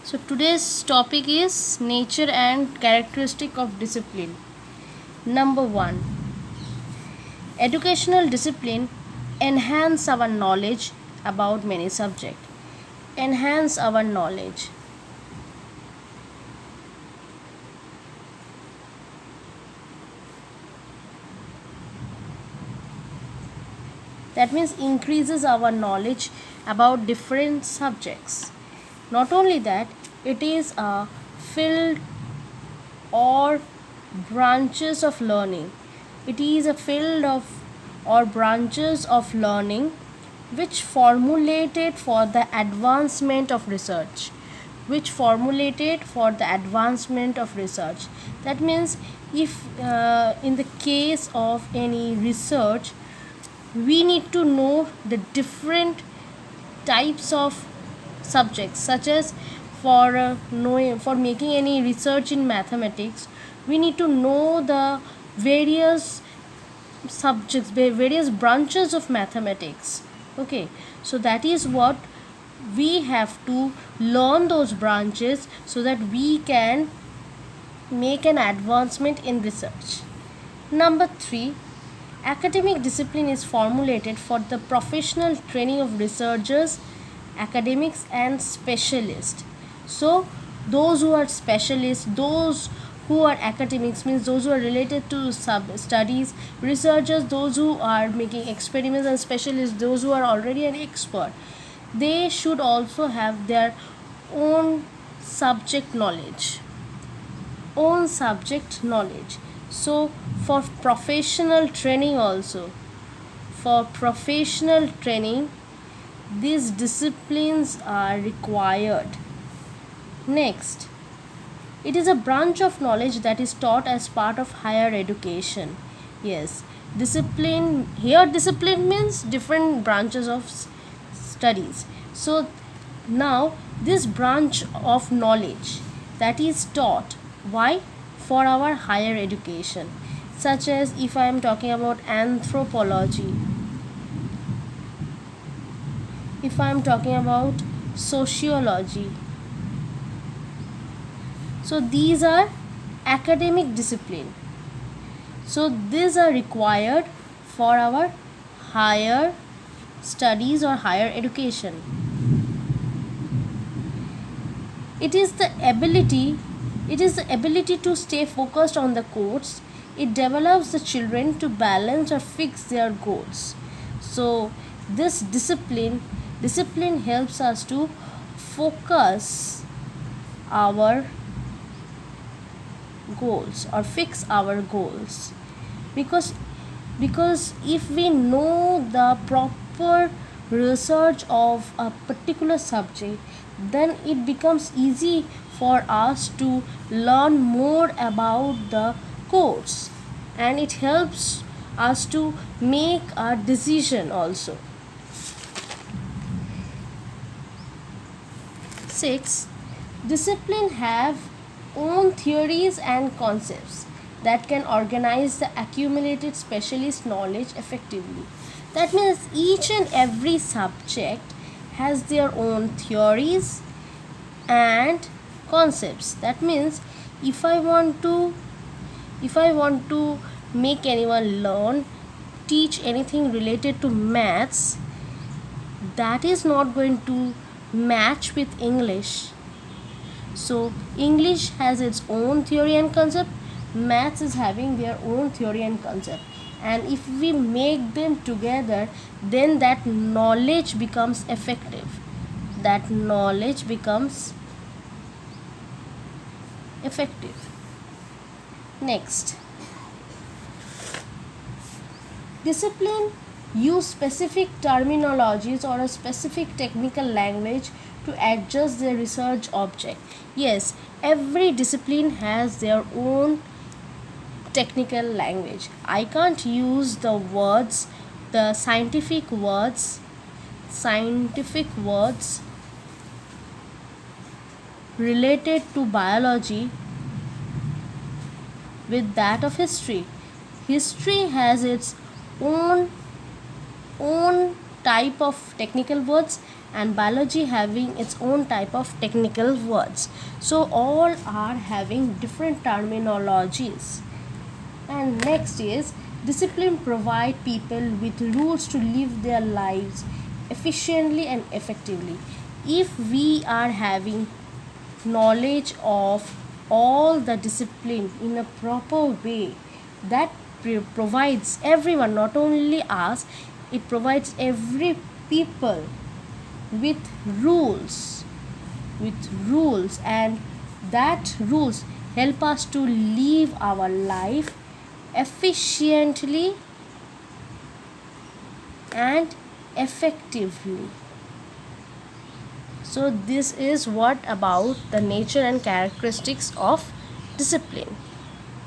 So today's topic is nature and characteristic of discipline. Number 1. Educational discipline enhance our knowledge about many subjects. Enhance our knowledge. That means increases our knowledge about different subjects. Not only that, it is a field or branches of learning. It is a field of or branches of learning which formulated for the advancement of research. Which formulated for the advancement of research. That means if in the case of any research, we need to know the different types of subjects, such as for making any research in mathematics, we need to know the various subjects, various branches of mathematics. Okay, so that is what we have to learn, those branches, so that we can make an advancement in research. Number 3, academic discipline is formulated for the professional training of researchers, academics and specialists. So those who are specialists, those who are academics, means those who are related to studies, researchers, those who are making experiments, and specialists, those who are already an expert, they should also have their own subject knowledge. So for professional training also, for professional training, these disciplines are required. Next, it is a branch of knowledge that is taught as part of higher education. Yes, discipline means different branches of studies. So now this branch of knowledge that is taught, why? For our higher education. Such as if I am talking about anthropology, if I am talking about sociology, so these are academic discipline. So these are required for our higher studies or higher education. It is the ability to stay focused on the course. It develops the children to balance or fix their goals. So this discipline helps us to focus our goals or fix our goals, because if we know the proper research of a particular subject, then it becomes easy for us to learn more about the course, and it helps us to make a decision also. 6. Discipline have own theories and concepts that can organize the accumulated specialist knowledge effectively. That means each and every subject has their own theories and concepts. That means if I want to make anyone teach anything related to maths, that is not going to match with English. So English has its own theory and concept, maths is having their own theory and concept, and if we make them together, then that knowledge becomes effective. Next, discipline use specific terminologies or a specific technical language to adjust their research object. Yes, every discipline has their own technical language. I can't use the words, the scientific words related to biology with that of history. History has its own type of technical words, and biology having its own type of technical words. So all are having different terminologies. And next is discipline provide people with rules to live their lives efficiently and effectively. If we are having knowledge of all the discipline in a proper way, that provides everyone, not only us, it provides every people with rules, and that rules help us to live our life efficiently and effectively. So this is what about the nature and characteristics of discipline.